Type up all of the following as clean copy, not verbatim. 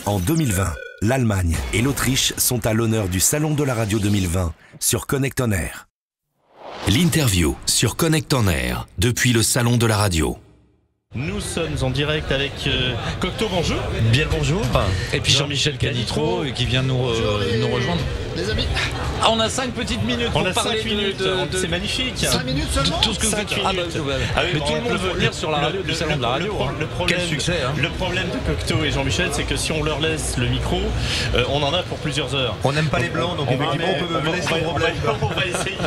En 2020, l'Allemagne et l'Autriche sont à l'honneur du Salon de la radio 2020 sur Connect On Air. L'interview sur Connect On Air depuis le Salon de la radio. Nous sommes en direct avec Cocteau, bonjour. Bien bonjour. Et puis Jean-Michel Canitro qui vient nous rejoindre. Les amis, On a 5 petites minutes pour parler 5 minutes, c'est magnifique. 5 minutes seulement. tout ce que vous faites. Ah bah, mais tout le monde veut venir sur la radio du salon de la radio. Quel succès, hein. Le problème de Cocteau et Jean-Michel, c'est que si on leur laisse le micro, on en a pour plusieurs heures. On n'aime pas les blancs, donc effectivement on peut meubler sans problème. On va essayer.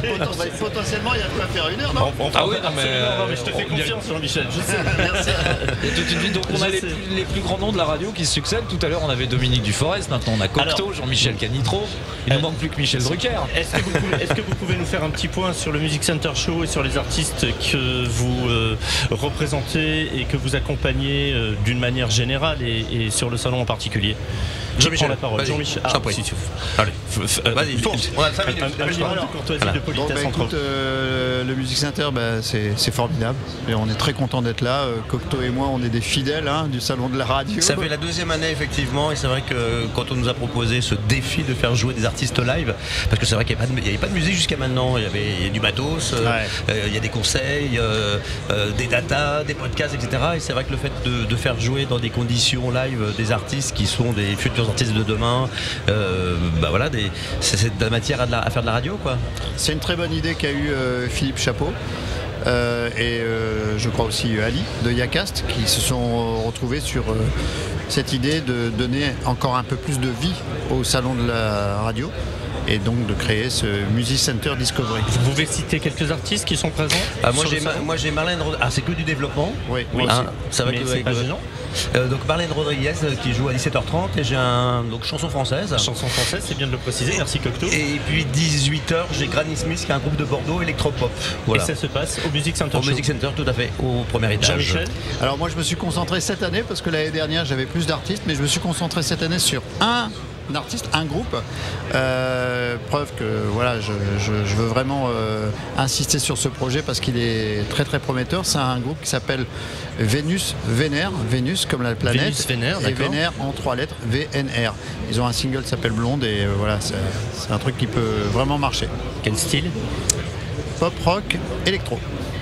Potentiellement, il y a de quoi faire une heure, non? Ah oui, non mais je te fais confiance, Jean-Michel. Je sais. Merci. Et tout de suite, donc on a les plus grands noms de la radio qui se succèdent. Tout à l'heure on avait Dominique Duforest, maintenant on a Cocteau, Jean-Michel Canitro. Il ne manque plus que Michel Drucker. Est-ce que vous pouvez nous faire un petit point sur le Music Center Show et sur les artistes que vous représentez et que vous accompagnez d'une manière générale et sur le salon en particulier? Je prends la parole. Jean-Michel. Allez, vas-y, fonce. On a 5 minutes. De courtoisie, de politesse entre Écoute, le Music Center, c'est formidable. Et on est très content d'être là. Cocteau et moi, on est des fidèles du salon de la radio. Ça fait la 2e année effectivement, et c'est vrai que quand on nous a proposé ce défi de faire jouer des artistes live, parce que c'est vrai qu'il n'y avait pas de musique jusqu'à maintenant, il y a du matos, il y a des conseils, des datas, des podcasts, etc. Et c'est vrai que le fait de faire jouer dans des conditions live des artistes qui sont des futurs artistes de demain, voilà, c'est de la matière à faire de la radio, quoi. C'est une très bonne idée qu'a eu Philippe Chapeau. Et je crois aussi Ali de Yacast qui se sont retrouvés sur cette idée de donner encore un peu plus de vie au salon de la radio et donc de créer ce Music Center Discovery. Vous pouvez citer quelques artistes qui sont présents? Moi j'ai Marlène Rodriguez. Ah, c'est que du développement. Oui. Ça va c'est pas gênant. Donc Marlène Rodriguez qui joue à 17h30 et j'ai donc chanson française. Chanson française, c'est bien de le préciser, merci Cocteau. Et puis 18h, j'ai Granny Smith qui est un groupe de Bordeaux électropop. Voilà. Et ça se passe au Music Center. Au Music Center, tout à fait, au premier étage. Jean-Michel. Alors moi je me suis concentré cette année parce que l'année dernière j'avais plus d'artistes, mais je me suis concentré cette année sur un artiste, un groupe. Preuve que voilà, je veux vraiment insister sur ce projet parce qu'il est très très prometteur. C'est un groupe qui s'appelle Vénus Vénère, Vénus comme la planète, Vénus Vénère, et Vénère en 3 lettres, VNR. Ils ont un single qui s'appelle Blonde et voilà, c'est un truc qui peut vraiment marcher. Quel style? Pop rock, électro.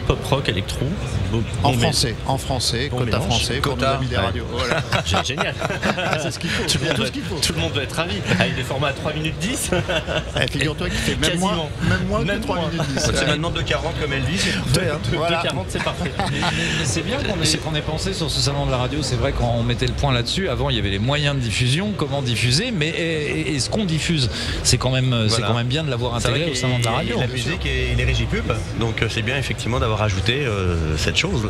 Pop rock, électro. En français, bon quota mélange. français, pour nos amis des radios. Voilà. Génial. C'est ce qu'il faut. Tout le monde doit être ravi. Avec des formats à 3 minutes 10. Figure-toi qu'il fait même Quasiment. moins que Même 3 moins. minutes 10. C'est maintenant 2h40 comme Elvis, c'est parfait. Voilà. 2,40, c'est parfait. Mais c'est bien qu'on ait pensé sur ce salon de la radio. C'est vrai qu'on mettait le point là-dessus. Avant, il y avait les moyens de diffusion, comment diffuser, mais et ce qu'on diffuse, c'est quand même bien de l'avoir intégré au salon de la radio. La musique et les régies pub, donc c'est bien effectivement d'avoir ajouté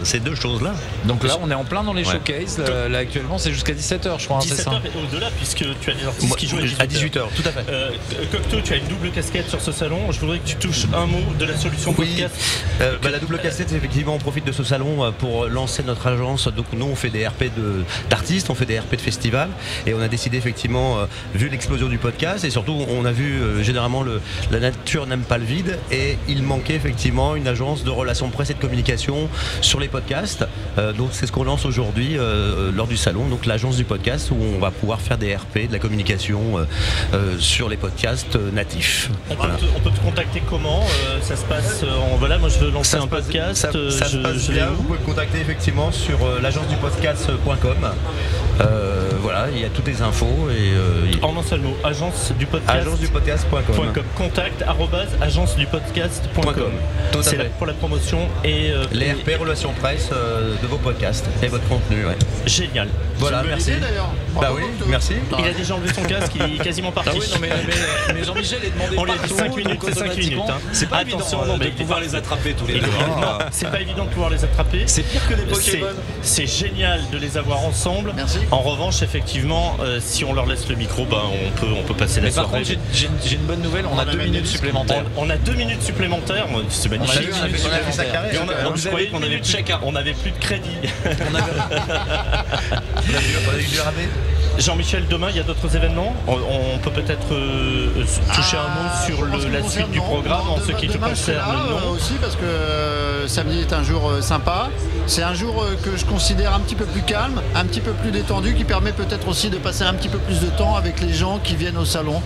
ces deux choses-là. Donc là, on est en plein dans les showcases. Là, actuellement, c'est jusqu'à 17h, je crois. 17h et au-delà, puisque tu as des artistes qui jouent à 18h. Tout à fait. Cocteau, tu as une double casquette sur ce salon. Je voudrais que tu touches un mot de la solution podcast. La double casquette, c'est effectivement, on profite de ce salon pour lancer notre agence. Donc nous, on fait des RP d'artistes, on fait des RP de festivals, et on a décidé effectivement, vu l'explosion du podcast, et surtout, on a vu généralement la nature n'aime pas le vide, et il manquait effectivement une agence de relations presse et de communication sur les podcasts. Donc c'est ce qu'on lance aujourd'hui lors du salon, donc l'agence du podcast, où on va pouvoir faire des RP, de la communication sur les podcasts natifs. On peut te contacter comment? Ça se passe voilà, moi je veux lancer un podcast. Ça se passe bien. Vous pouvez me contacter effectivement sur l'agence du podcast.com. Voilà, il y a toutes les infos. En un seul mot, agence du podcast.com. Contact @agencedupodcast.com. C'est pour la promotion et les RP relations presse de vos podcasts et votre contenu. Ouais. Génial. Voilà, merci. Bah oui, merci. Il a déjà enlevé son casque, il est quasiment parti. Ah oui, non, mais Jean-Michel est demandé. On lui a dit 5 minutes, c'est 5 minutes. C'est pas évident de pouvoir les attraper tous les deux. C'est pas évident de pouvoir les attraper. C'est pire que les Pokémon. C'est génial de les avoir ensemble. Merci. En revanche, effectivement, si on leur laisse le micro, on peut passer la soirée. Par contre, j'ai une bonne nouvelle, on a 2 minutes supplémentaires. On a 2 minutes supplémentaires, c'est magnifique. On avait plus de crédit. On a eu du rabais. Jean-Michel, demain il y a d'autres événements. On peut peut-être toucher un mot sur la suite du programme en ce qui te concerne. Non aussi parce que samedi est un jour sympa. C'est un jour que je considère un petit peu plus calme, un petit peu plus détendu, qui permet peut-être aussi de passer un petit peu plus de temps avec les gens qui viennent au salon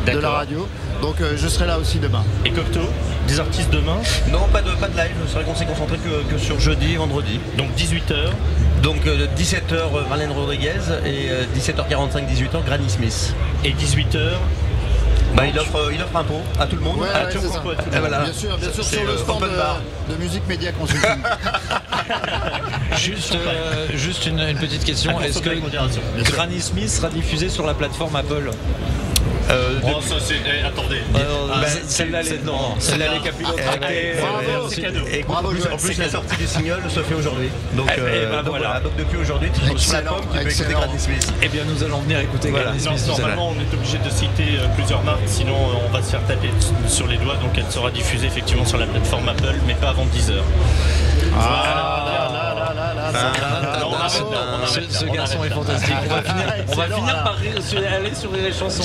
de la radio. Donc je serai là aussi demain. Et Cocteau, des artistes demain? Non, pas de live. C'est vrai qu'on s'est concentré que sur jeudi et vendredi. Donc 18h. Donc 17h Marlène Rodriguez et 17h45 18h Granny Smith. Et 18h il offre un pot à tout le monde. Ouais, tout le monde. Voilà. Bien sûr sur le stand de Musique Média Consulting. Juste une petite question. Est-ce que Granny Smith sera diffusé sur la plateforme Apple? Ça c'est. Attendez. Celle-là, les capillotractés. Bravo. En plus, la sortie du single se fait aujourd'hui. Donc, voilà. Donc depuis aujourd'hui, sur la pomme, tu peux écouter Granny Smith. Eh bien, nous allons venir écouter Granny Smith. Normalement, on est obligé de citer plusieurs marques, sinon on va se faire taper sur les doigts. Donc elle sera diffusée effectivement sur la plateforme Apple, mais pas avant 10h. Ce garçon est fantastique. On va finir par aller sur les chansons.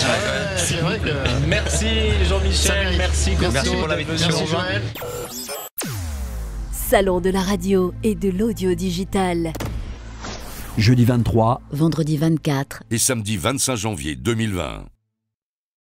C'est vrai que... Merci Jean-Michel, merci pour l'invitation. Merci Joël. Salon de la radio et de l'audio digital. Jeudi 23, Vendredi 24. Et samedi 25 janvier 2020.